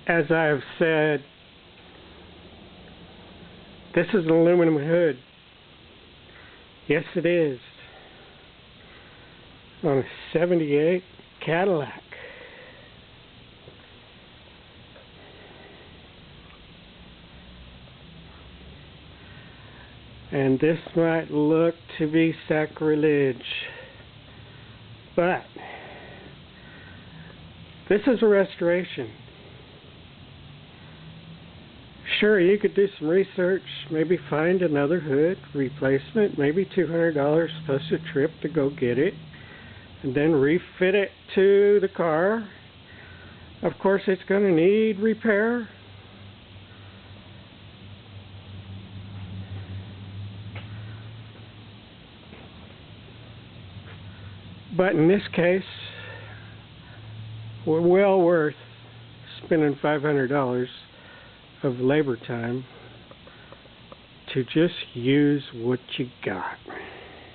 As I have said, this is an aluminum hood. Yes, it is. On a 78 Cadillac. And this might look to be sacrilege, but this is a restoration. Sure, you could do some research, maybe find another hood replacement, maybe $200 plus a trip to go get it, and then refit it to the car. Of course, it's going to need repair. But in this case, we're well worth spending $500 of labor time to just use what you got.